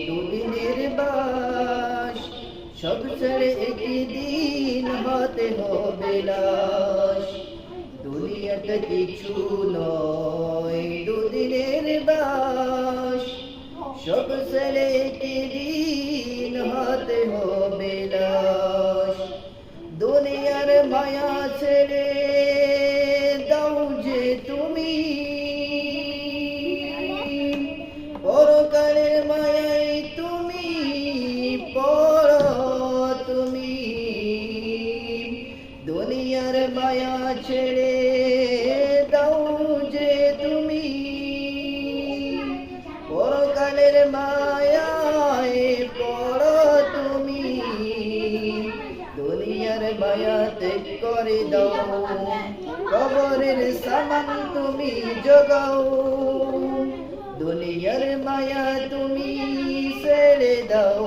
দুদিনের বাস, সব ছেড়ে একদিন হতে হবে লাশ। দুনিয়াটা কিছু নয় দুদিনের বাস, সব ছেড়ে একদিন হতে হবে লাশ। দুনিয়ার মায়া ছেড়ে দাও যে তুমি, পরকালের মায়ায় তুমি পড়ো তুমি। দুনিয়ার মায়া ছেড়ে দাও যে তুমি, পরকালের মায়ায় পড়ো তুমি। দুনিয়ার মায়া ত্যাগ করে দাও, কবরের সামান তুমি জগাও। দুনিয়ার মায়া তুমি ছেড়ে দাও,